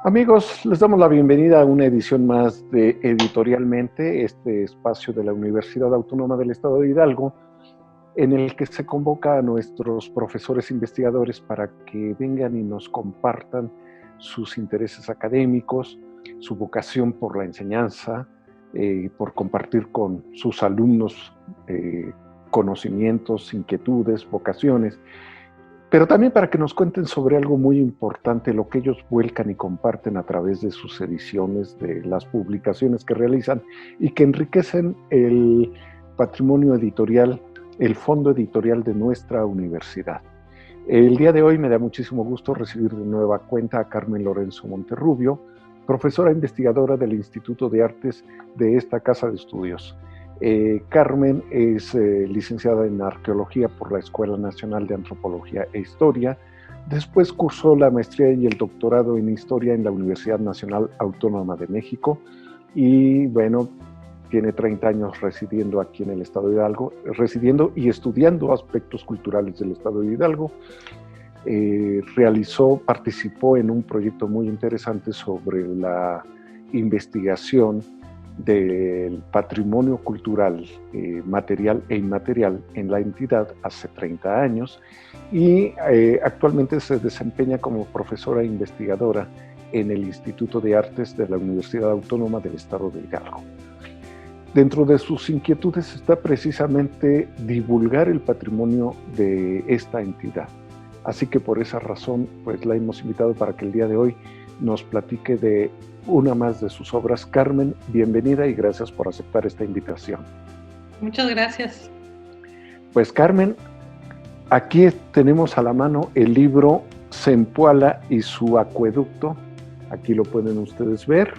Amigos, les damos la bienvenida a una edición más de Editorialmente, este espacio de la Universidad Autónoma del Estado de Hidalgo, en el que se convoca a nuestros profesores investigadores para que vengan y nos compartan sus intereses académicos, su vocación por la enseñanza, por compartir con sus alumnos conocimientos, inquietudes, vocaciones, pero también para que nos cuenten sobre algo muy importante, lo que ellos vuelcan y comparten a través de sus ediciones, de las publicaciones que realizan y que enriquecen el patrimonio editorial, el fondo editorial de nuestra universidad. El día de hoy me da muchísimo gusto recibir de nueva cuenta a Carmen Lorenzo Monterrubio, profesora investigadora del Instituto de Artes de esta Casa de Estudios. Carmen es licenciada en Arqueología por la Escuela Nacional de Antropología e Historia. Después cursó la maestría y el doctorado en Historia en la Universidad Nacional Autónoma de México. Y bueno, tiene 30 años residiendo aquí en el Estado de Hidalgo, residiendo y estudiando aspectos culturales del Estado de Hidalgo. Participó en un proyecto muy interesante sobre la investigación del patrimonio cultural material e inmaterial en la entidad hace 30 años y actualmente se desempeña como profesora e investigadora en el Instituto de Artes de la Universidad Autónoma del Estado de Hidalgo. Dentro de sus inquietudes está precisamente divulgar el patrimonio de esta entidad. Así que por esa razón, pues la hemos invitado para que el día de hoy nos platique de una más de sus obras. Carmen, bienvenida y gracias por aceptar esta invitación. Muchas gracias. Pues Carmen, aquí tenemos a la mano el libro Zempoala y su acueducto. Aquí lo pueden ustedes ver.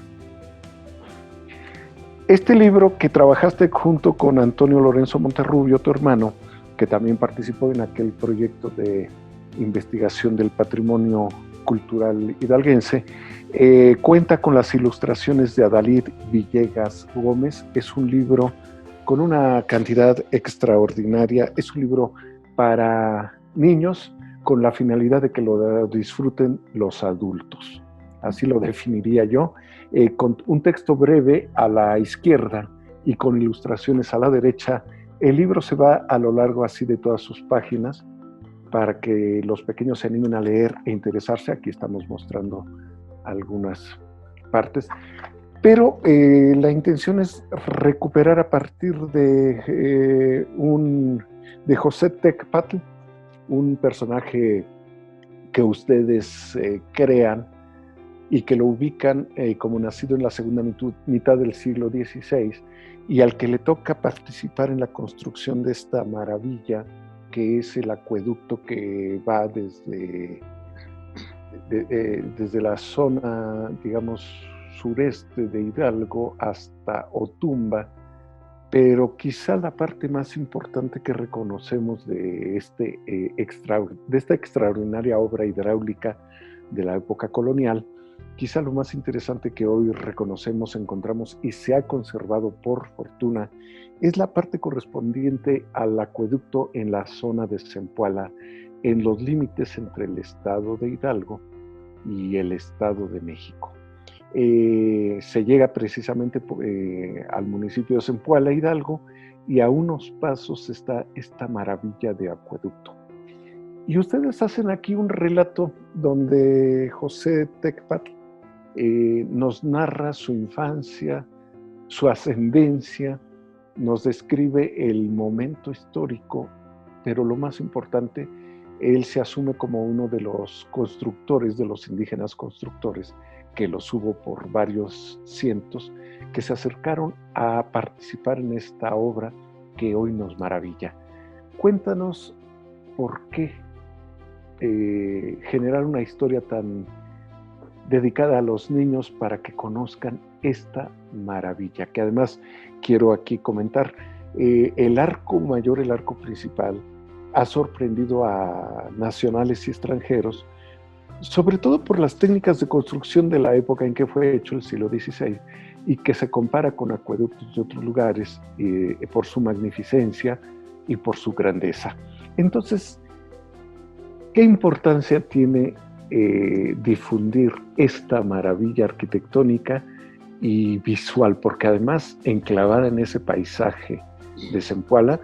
Este libro que trabajaste junto con Antonio Lorenzo Monterrubio, tu hermano, que también participó en aquel proyecto de investigación del patrimonio cultural hidalguense, cuenta con las ilustraciones de Adalid Villegas Gómez. Es un libro con una cantidad extraordinaria, es un libro para niños con la finalidad de que lo disfruten los adultos. Así lo definiría yo, con un texto breve a la izquierda y con ilustraciones a la derecha. El libro se va a lo largo así de todas sus páginas para que los pequeños se animen a leer e interesarse. Aquí estamos mostrando algunas partes, pero la intención es recuperar a partir de José Tecpatl, un personaje que ustedes crean y que lo ubican como nacido en la segunda mitad del siglo XVI y al que le toca participar en la construcción de esta maravilla que es el acueducto que va desde la zona, digamos, sureste de Hidalgo hasta Otumba, pero quizá la parte más importante que reconocemos de esta extraordinaria obra hidráulica de la época colonial, quizá lo más interesante que hoy reconocemos, encontramos y se ha conservado por fortuna, es la parte correspondiente al acueducto en la zona de Zempoala, en los límites entre el estado de Hidalgo y el estado de México. Se llega precisamente al municipio de Zempoala, Hidalgo, y a unos pasos está esta maravilla de acueducto. Y ustedes hacen aquí un relato donde José Tecpatl nos narra su infancia, su ascendencia, nos describe el momento histórico, pero lo más importante, él se asume como uno de los constructores, de los indígenas constructores, que los hubo por varios cientos, que se acercaron a participar en esta obra que hoy nos maravilla. Cuéntanos por qué generar una historia tan dedicada a los niños para que conozcan esta maravilla, que además quiero aquí comentar, el arco mayor, el arco principal, ha sorprendido a nacionales y extranjeros, sobre todo por las técnicas de construcción de la época en que fue hecho, el siglo XVI, y que se compara con acueductos de otros lugares por su magnificencia y por su grandeza. Entonces, ¿qué importancia tiene difundir esta maravilla arquitectónica y visual, porque además enclavada en ese paisaje de Zempoala,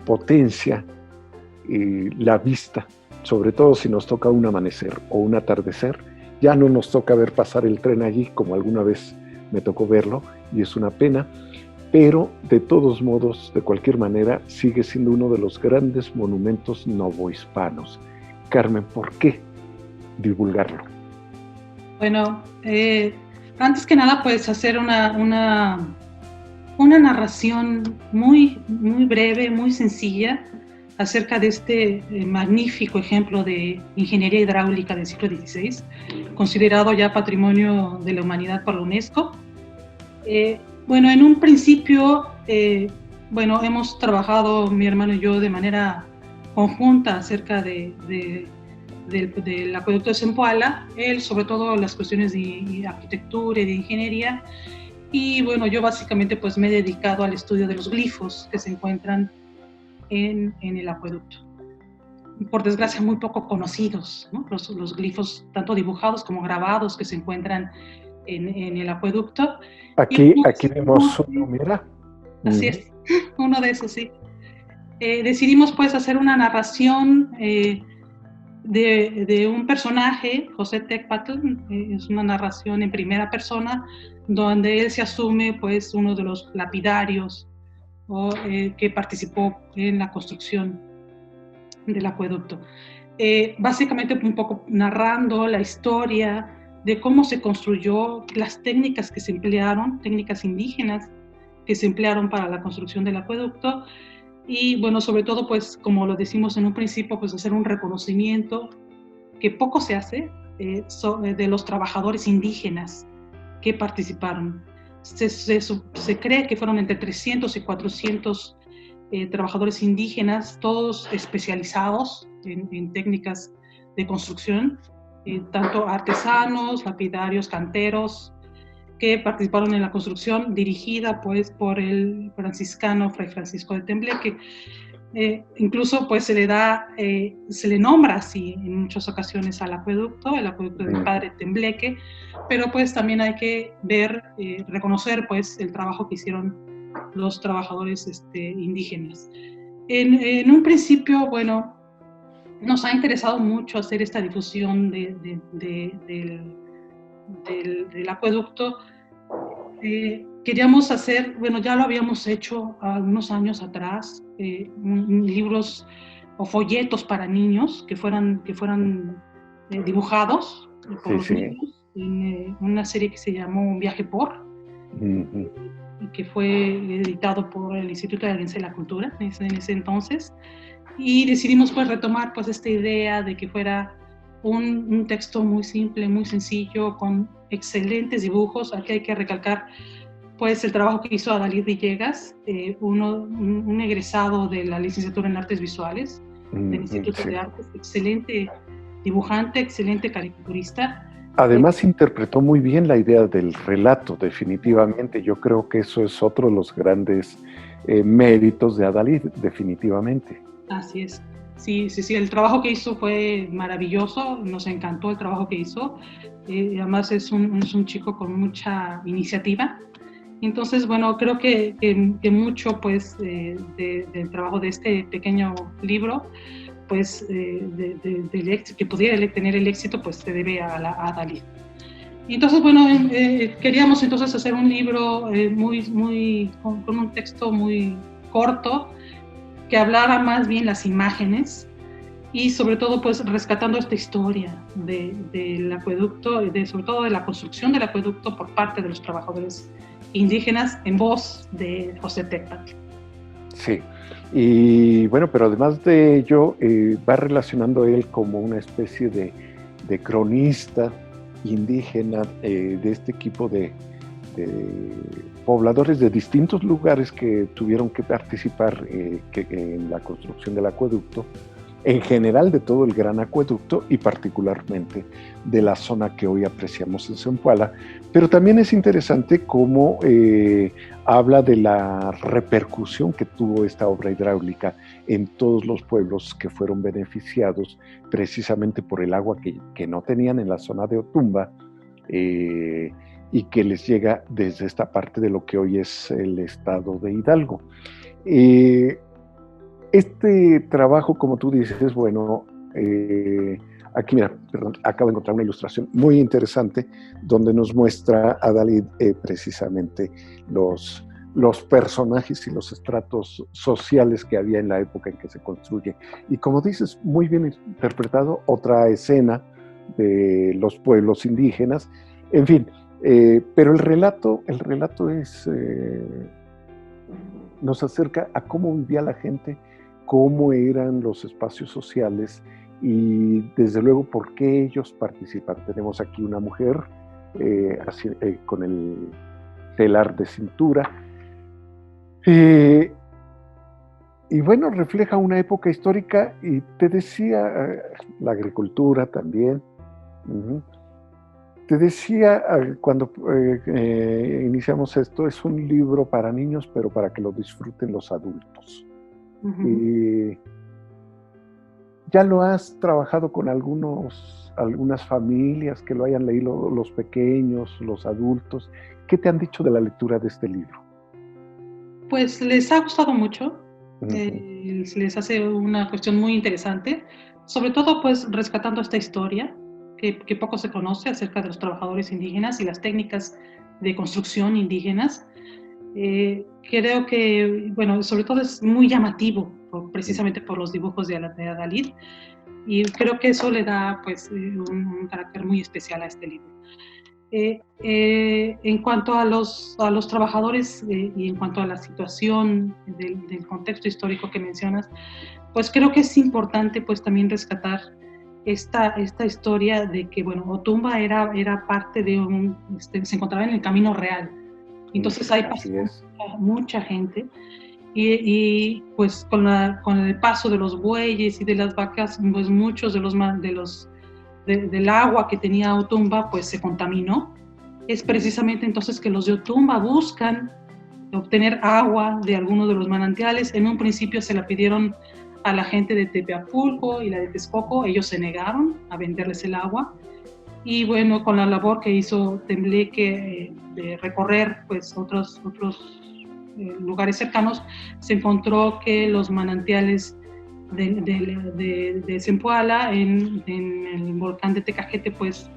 potencia la vista, sobre todo si nos toca un amanecer o un atardecer. Ya no nos toca ver pasar el tren allí, como alguna vez me tocó verlo, y es una pena, pero de todos modos, de cualquier manera, sigue siendo uno de los grandes monumentos novohispanos. Carmen, ¿por qué divulgarlo? Bueno, antes que nada, pues hacer una narración muy, muy breve, muy sencilla, acerca de este magnífico ejemplo de ingeniería hidráulica del siglo XVI, considerado ya Patrimonio de la Humanidad por la UNESCO. Bueno, en un principio, hemos trabajado mi hermano y yo de manera conjunta acerca del acueducto de Zempoala, él sobre todo las cuestiones de arquitectura y de ingeniería, y bueno, yo básicamente pues me he dedicado al estudio de los glifos que se encuentran en el acueducto. Por desgracia muy poco conocidos, ¿no? Los glifos tanto dibujados como grabados que se encuentran en el acueducto. Aquí vemos uno, mira. Así es, uno de esos, sí. Decidimos pues hacer una narración de un personaje, José Tecpatl, es una narración en primera persona, donde él se asume pues uno de los lapidarios que participó en la construcción del acueducto. Básicamente un poco narrando la historia de cómo se construyó, las técnicas que se emplearon, técnicas indígenas que se emplearon para la construcción del acueducto, y bueno, sobre todo pues como lo decimos en un principio, pues hacer un reconocimiento que poco se hace de los trabajadores indígenas que participaron. Se cree que fueron entre 300 y 400 trabajadores indígenas, todos especializados en técnicas de construcción, tanto artesanos, lapidarios, canteros, que participaron en la construcción dirigida pues por el franciscano Fray Francisco de Tembleque. Incluso pues se le nombra así en muchas ocasiones al acueducto, el acueducto del padre Tembleque, pero pues también hay que ver, reconocer pues el trabajo que hicieron los trabajadores indígenas. En un principio, bueno, nos ha interesado mucho hacer esta difusión del acueducto. Queríamos hacer, bueno, ya lo habíamos hecho algunos años atrás, libros o folletos para niños que fueran dibujados por los niños, en una serie que se llamó Un viaje por, y que fue editado por el Instituto de Alianza de la Cultura en ese entonces, y decidimos pues retomar pues esta idea de que fuera un texto muy simple, muy sencillo, con excelentes dibujos. Aquí hay que recalcar pues el trabajo que hizo Adalid Villegas, un egresado de la licenciatura en Artes Visuales del Instituto de Artes, excelente dibujante, excelente caricaturista. Además interpretó muy bien la idea del relato, definitivamente. Yo creo que eso es otro de los grandes méritos de Adalid, definitivamente. Así es. Sí, el trabajo que hizo fue maravilloso, nos encantó el trabajo que hizo. Además es un chico con mucha iniciativa. Entonces, bueno, creo que mucho pues del trabajo de este pequeño libro, pues del éxito, que pudiera tener el éxito, pues se debe a Adalid. Entonces, bueno, queríamos entonces hacer un libro con un texto muy corto, que hablara más bien las imágenes y sobre todo pues rescatando esta historia del acueducto, sobre todo de la construcción del acueducto por parte de los trabajadores indígenas en voz de José Tecpatl. Sí, y bueno, pero además de ello va relacionando él como una especie de cronista indígena de este equipo de pobladores de distintos lugares que tuvieron que participar en la construcción del acueducto, en general de todo el gran acueducto y particularmente de la zona que hoy apreciamos en Zempoala. Pero también es interesante cómo habla de la repercusión que tuvo esta obra hidráulica en todos los pueblos que fueron beneficiados precisamente por el agua que no tenían en la zona de Otumba, y que les llega desde esta parte de lo que hoy es el estado de Hidalgo. Este trabajo, como tú dices, bueno, aquí mira, perdón, acabo de encontrar una ilustración muy interesante donde nos muestra a Dalí precisamente los personajes y los estratos sociales que había en la época en que se construye. Y como dices, muy bien interpretado, otra escena de los pueblos indígenas, en fin, pero el relato es, nos acerca a cómo vivía la gente, cómo eran los espacios sociales y desde luego por qué ellos participan. Tenemos aquí una mujer con el telar de cintura, y bueno, refleja una época histórica y te decía, la agricultura también. Te decía cuando iniciamos esto, es un libro para niños, pero para que lo disfruten los adultos. ¿Ya lo has trabajado con algunas familias que lo hayan leído, los pequeños, los adultos? ¿Qué te han dicho de la lectura de este libro? Pues les ha gustado mucho, les hace una cuestión muy interesante, sobre todo pues rescatando esta historia que poco se conoce acerca de los trabajadores indígenas y las técnicas de construcción indígenas. Creo que, bueno, sobre todo es muy llamativo, precisamente por los dibujos de Adalid, y creo que eso le da pues un carácter muy especial a este libro. En cuanto a los trabajadores y en cuanto a la situación del contexto histórico que mencionas, pues creo que es importante pues también rescatar esta historia de que, bueno, Otumba era parte de se encontraba en el camino real. Entonces ahí pasó mucha gente y pues con el paso de los bueyes y de las vacas, pues muchos del agua que tenía Otumba pues se contaminó. Es precisamente entonces que los de Otumba buscan obtener agua de alguno de los manantiales. En un principio se la pidieron a la gente de Tepeapulco y la de Texcoco, ellos se negaron a venderles el agua. Y bueno, con la labor que hizo Tembleque de recorrer pues otros lugares cercanos, se encontró que los manantiales de Zempoala en el volcán de Tecajete pues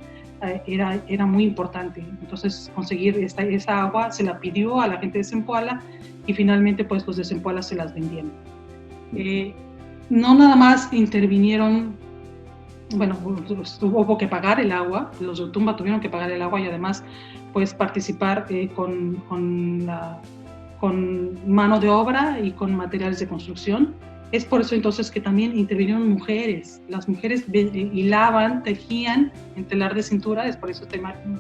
era muy importante. Entonces conseguir esa agua se la pidió a la gente de Zempoala y finalmente pues los de Zempoala se las vendieron. No nada más intervinieron, bueno, hubo que pagar el agua, los de Otumba tuvieron que pagar el agua y además pues participar con mano de obra y con materiales de construcción. Es por eso entonces que también intervinieron mujeres. Las mujeres hilaban, tejían en telar de cintura, es por eso esta imagen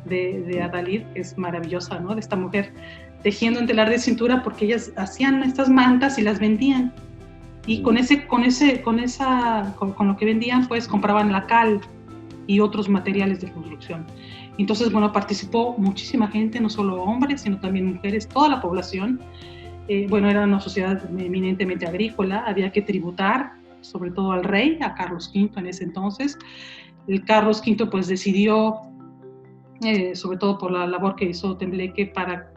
de Adalid, que es maravillosa, ¿no? De esta mujer tejiendo en telar de cintura, porque ellas hacían estas mantas y las vendían. Y con lo que vendían, pues compraban la cal y otros materiales de construcción. Entonces, bueno, participó muchísima gente, no solo hombres, sino también mujeres, toda la población. Bueno, era una sociedad eminentemente agrícola, había que tributar, sobre todo al rey, a Carlos V en ese entonces. El Carlos V pues decidió, sobre todo por la labor que hizo Tembleque para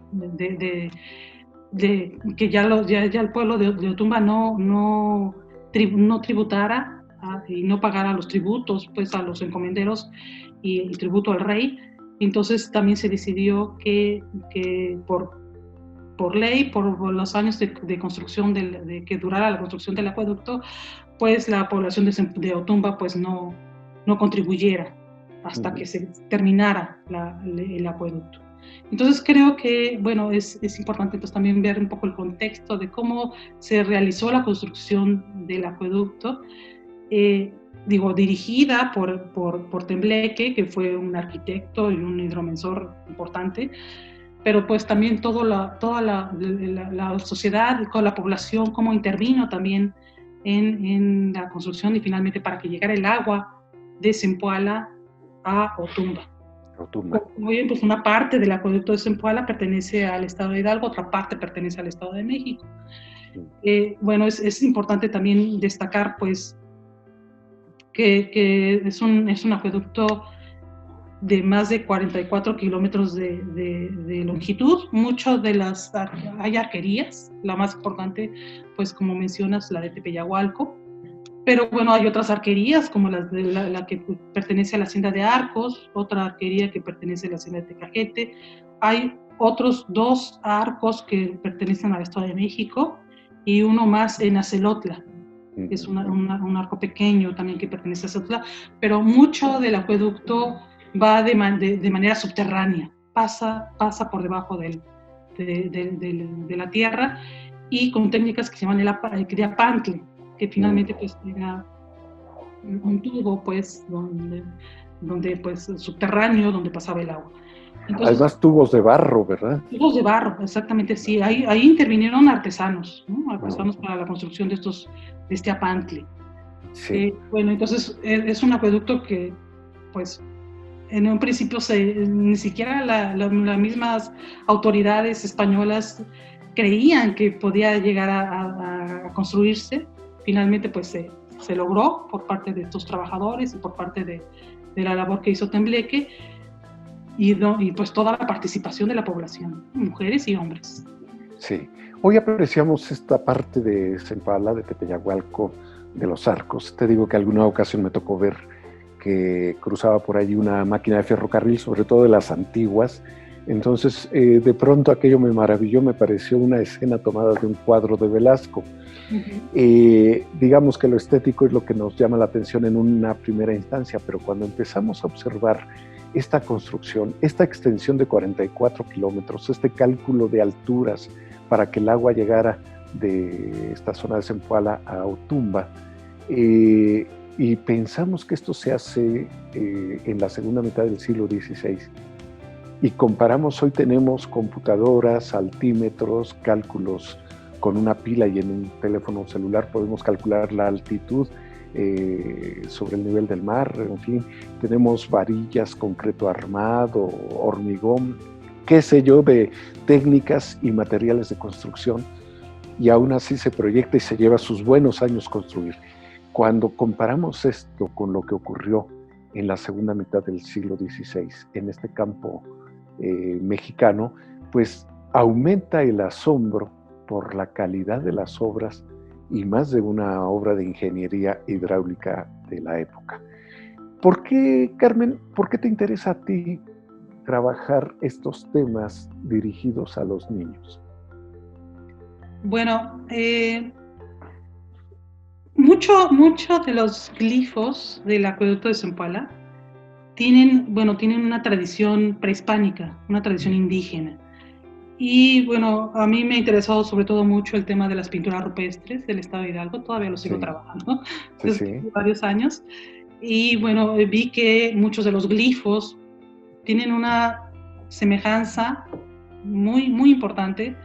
que ya el pueblo de Otumba no tributara y no pagara los tributos pues a los encomenderos y el tributo al rey. Entonces también se decidió que por ley, por los años de construcción que durara la construcción del acueducto, pues la población de Otumba pues no contribuyera hasta que se terminara el acueducto. Entonces creo que, bueno, es importante pues, también ver un poco el contexto de cómo se realizó la construcción del acueducto, dirigida por Tembleque, que fue un arquitecto y un hidromensor importante, pero pues también toda la sociedad, con la población, cómo intervino también en la construcción y finalmente para que llegara el agua de Zempoala a Otumba. Como bien, pues una parte del acueducto de Zempoala pertenece al Estado de Hidalgo, otra parte pertenece al Estado de México. Bueno, es importante también destacar pues que es un acueducto de más de 44 kilómetros de longitud. Muchas de las, hay arquerías, la más importante, pues como mencionas, la de Tepeyagualco, pero bueno, hay otras arquerías, como la que pertenece a la Hacienda de Arcos, otra arquería que pertenece a la Hacienda de Tecajete, hay otros 2 arcos que pertenecen al Estado de México, y uno más en Acelotla, que es un arco pequeño también que pertenece a Acelotla, pero mucho del acueducto va de manera subterránea, pasa por debajo de la tierra, y con técnicas que se llaman el criapantle, que finalmente pues era un tubo pues donde pues subterráneo donde pasaba el agua. Entonces, además tubos de barro, ¿verdad? Tubos de barro, exactamente, sí. Ahí intervinieron artesanos, ¿no? Artesanos para la construcción de este apantle. Sí. Bueno, entonces es un acueducto que pues en un principio ni siquiera las mismas autoridades españolas creían que podía llegar a construirse. Finalmente pues se logró por parte de estos trabajadores y por parte de la labor que hizo Tembleque y pues toda la participación de la población, mujeres y hombres. Sí, hoy apreciamos esta parte de Zempoala, de Tepeyagualco, de los arcos. Te digo que alguna ocasión me tocó ver que cruzaba por allí una máquina de ferrocarril, sobre todo de las antiguas. Entonces, de pronto aquello me maravilló, me pareció una escena tomada de un cuadro de Velasco. Digamos que lo estético es lo que nos llama la atención en una primera instancia, pero cuando empezamos a observar esta construcción, esta extensión de 44 kilómetros, este cálculo de alturas para que el agua llegara de esta zona de Zempoala a Otumba, y pensamos que esto se hace en la segunda mitad del siglo XVI, y comparamos, hoy tenemos computadoras, altímetros, cálculos con una pila, y en un teléfono celular podemos calcular la altitud sobre el nivel del mar, en fin, tenemos varillas, concreto armado, hormigón, qué sé yo, de técnicas y materiales de construcción, y aún así se proyecta y se lleva sus buenos años construir. Cuando comparamos esto con lo que ocurrió en la segunda mitad del siglo XVI en este campo mexicano, pues aumenta el asombro por la calidad de las obras y más de una obra de ingeniería hidráulica de la época. ¿Por qué, Carmen, por qué te interesa a ti trabajar estos temas dirigidos a los niños? Bueno, mucho de los glifos del acueducto de Zempoala tienen una tradición prehispánica, una tradición indígena. Y bueno, a mí me ha interesado sobre todo mucho el tema de las pinturas rupestres del Estado de Hidalgo, todavía lo sigo trabajando desde varios años. Y bueno, vi que muchos de los glifos tienen una semejanza muy, muy importante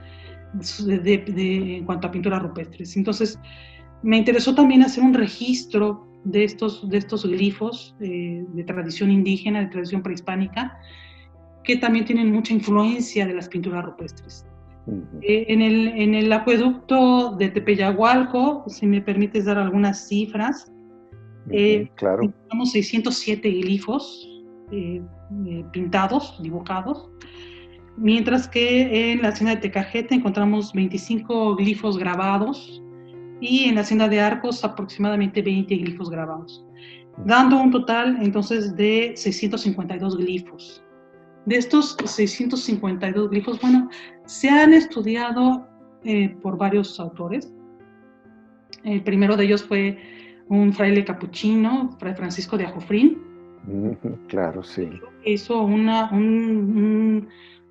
en cuanto a pinturas rupestres. Entonces, me interesó también hacer un registro de estos glifos de tradición indígena, de tradición prehispánica, que también tienen mucha influencia de las pinturas rupestres. En el acueducto de Tepeyagualco, si me permites dar algunas cifras, claro. encontramos 607 glifos pintados, dibujados, mientras que en la Hacienda de Tecajete encontramos 25 glifos grabados, y en la Hacienda de Arcos aproximadamente 20 glifos grabados, dando un total entonces de 652 glifos. De estos 652 glifos, bueno, se han estudiado por varios autores. El primero de ellos fue un fraile capuchino, Fray Francisco de Ajofrín. Claro, sí. Que hizo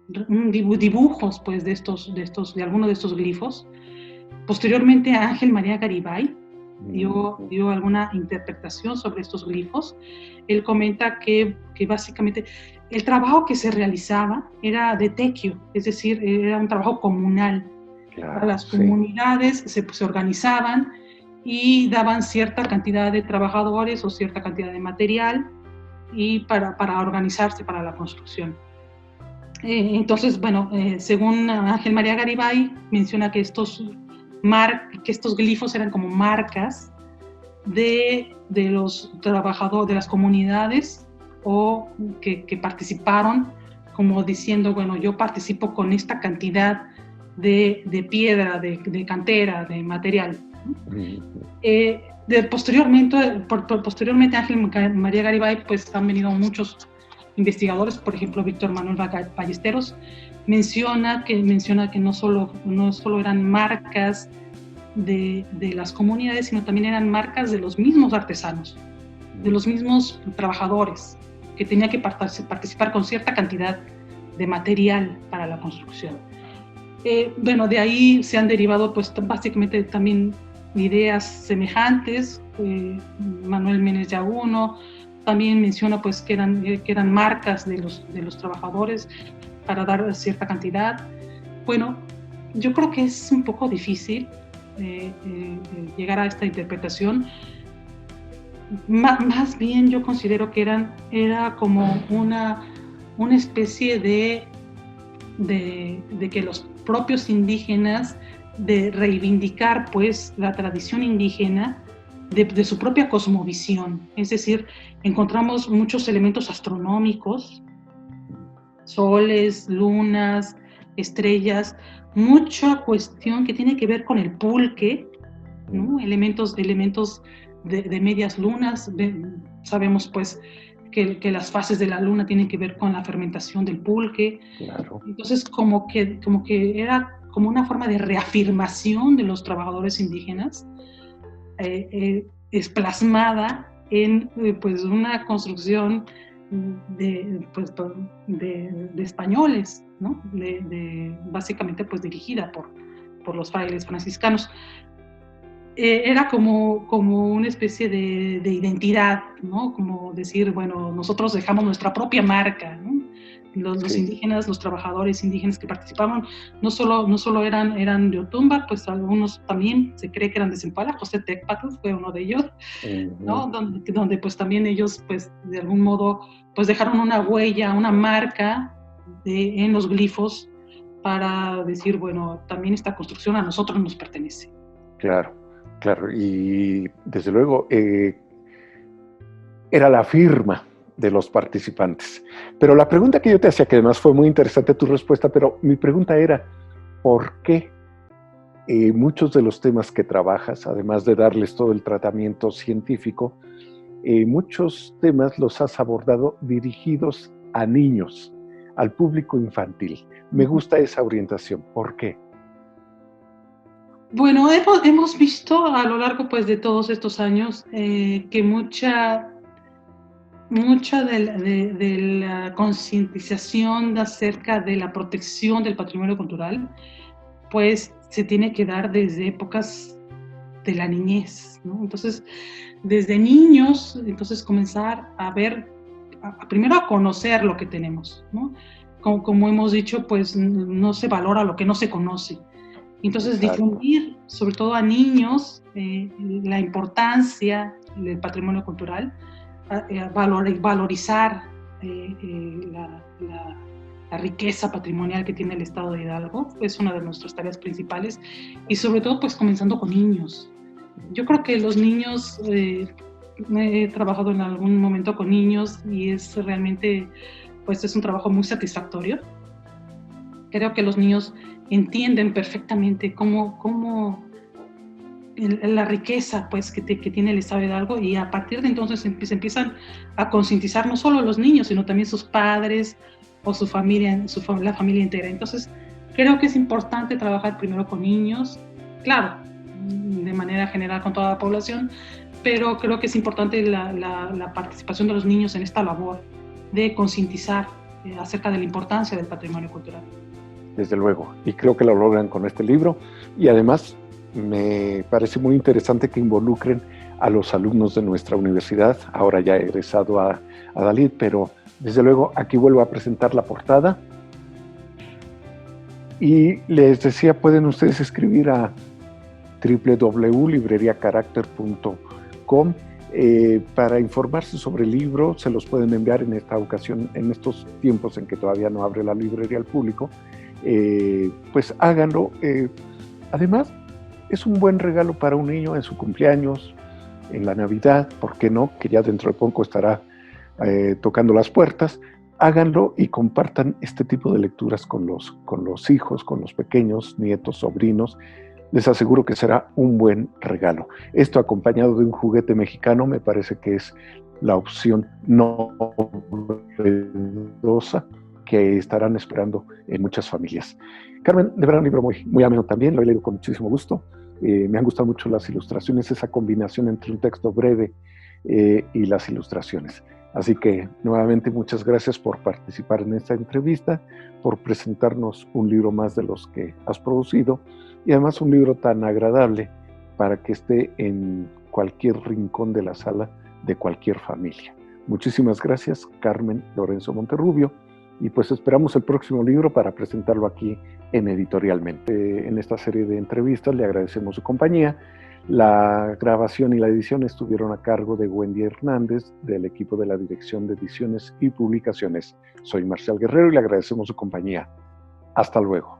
dibujos pues, de algunos de estos glifos. Posteriormente, Ángel María Garibay dio alguna interpretación sobre estos glifos. Él comenta que básicamente el trabajo que se realizaba era de tequio, es decir, era un trabajo comunal. Claro, las comunidades se organizaban y daban cierta cantidad de trabajadores o cierta cantidad de material y para organizarse para la construcción. Entonces, bueno, según Ángel María Garibay, menciona que estos glifos eran como marcas de los trabajadores, de las comunidades o que participaron, como diciendo, bueno, yo participo con esta cantidad de piedra, de cantera, de material. Posteriormente Ángel María Garibay, pues han venido muchos investigadores, por ejemplo Víctor Manuel Ballesteros, menciona que no solo eran marcas de las comunidades, sino también eran marcas de los mismos artesanos, de los mismos trabajadores, que tenían que participar con cierta cantidad de material para la construcción. Bueno, de ahí se han derivado pues básicamente también ideas semejantes. Manuel Menes Yaguno también menciona pues que eran marcas de los trabajadores para dar cierta cantidad. Bueno, yo creo que es un poco difícil llegar a esta interpretación. Más bien yo considero que era como una especie de que los propios indígenas, de reivindicar pues la tradición indígena de su propia cosmovisión. Es decir, encontramos muchos elementos astronómicos, soles, lunas, estrellas, mucha cuestión que tiene que ver con el pulque, ¿no? Elementos de medias lunas. Sabemos pues que las fases de la luna tienen que ver con la fermentación del pulque. Claro. Entonces como que era como una forma de reafirmación de los trabajadores indígenas, es plasmada en pues una construcción de españoles, ¿no? Básicamente pues dirigida por los frailes franciscanos. Era como una especie de identidad, ¿no? Como decir, bueno, nosotros dejamos nuestra propia marca, ¿no? Los indígenas, los trabajadores indígenas que participaban, no solo eran de Otumba, pues algunos también se cree que eran de Zempoala. José Tecpatl fue uno de ellos, ¿no? Donde pues también ellos pues de algún modo pues dejaron una huella, una marca en los glifos para decir, bueno, también esta construcción a nosotros nos pertenece. Claro, y desde luego era la firma de los participantes. Pero la pregunta que yo te hacía, que además fue muy interesante tu respuesta, pero mi pregunta era, ¿por qué muchos de los temas que trabajas, además de darles todo el tratamiento científico, muchos temas los has abordado dirigidos a niños, al público infantil? Me gusta esa orientación. ¿Por qué? Bueno, hemos visto a lo largo pues, de todos estos años que mucha de la concientización acerca de la protección del patrimonio cultural pues se tiene que dar desde épocas de la niñez, ¿no? Entonces, desde niños, entonces comenzar a ver, primero a conocer lo que tenemos, ¿no? Como hemos dicho, pues no se valora lo que no se conoce. Entonces, difundir, sobre todo a niños, la importancia del patrimonio cultural, valorizar la riqueza patrimonial que tiene el Estado de Hidalgo, es una de nuestras tareas principales, y sobre todo, pues, comenzando con niños. Yo creo que los niños, he trabajado en algún momento con niños y es realmente, pues, es un trabajo muy satisfactorio. Creo que los niños entienden perfectamente cómo la riqueza pues, que tiene el Estado de Hidalgo, y a partir de entonces se empiezan a concientizar no solo los niños, sino también sus padres o su familia, la familia entera. Entonces, creo que es importante trabajar primero con niños, claro, de manera general con toda la población, pero creo que es importante la participación de los niños en esta labor de concientizar acerca de la importancia del patrimonio cultural. Desde luego, y creo que lo logran con este libro, y además me parece muy interesante que involucren a los alumnos de nuestra universidad, ahora ya egresado a Dalit, pero desde luego aquí vuelvo a presentar la portada, y les decía, pueden ustedes escribir a www.libreriacaracter.com. Para informarse sobre el libro, se los pueden enviar en esta ocasión, en estos tiempos en que todavía no abre la librería al público, pues háganlo. Además, es un buen regalo para un niño en su cumpleaños, en la Navidad, ¿por qué no? Que ya dentro de poco estará tocando las puertas. Háganlo y compartan este tipo de lecturas con los hijos, con los pequeños, nietos, sobrinos. Les aseguro que será un buen regalo. Esto acompañado de un juguete mexicano me parece que es la opción novedosa que estarán esperando en muchas familias. Carmen, de verdad un libro muy, muy ameno también, lo he leído con muchísimo gusto. Me han gustado mucho las ilustraciones, esa combinación entre un texto breve y las ilustraciones. Así que nuevamente muchas gracias por participar en esta entrevista, por presentarnos un libro más de los que has producido y además un libro tan agradable para que esté en cualquier rincón de la sala de cualquier familia. Muchísimas gracias, Carmen Lorenzo Monterrubio, y pues esperamos el próximo libro para presentarlo aquí en Editorialmente. En esta serie de entrevistas le agradecemos su compañía. La grabación y la edición estuvieron a cargo de Wendy Hernández, del equipo de la Dirección de Ediciones y Publicaciones. Soy Marcial Guerrero y le agradecemos su compañía. Hasta luego.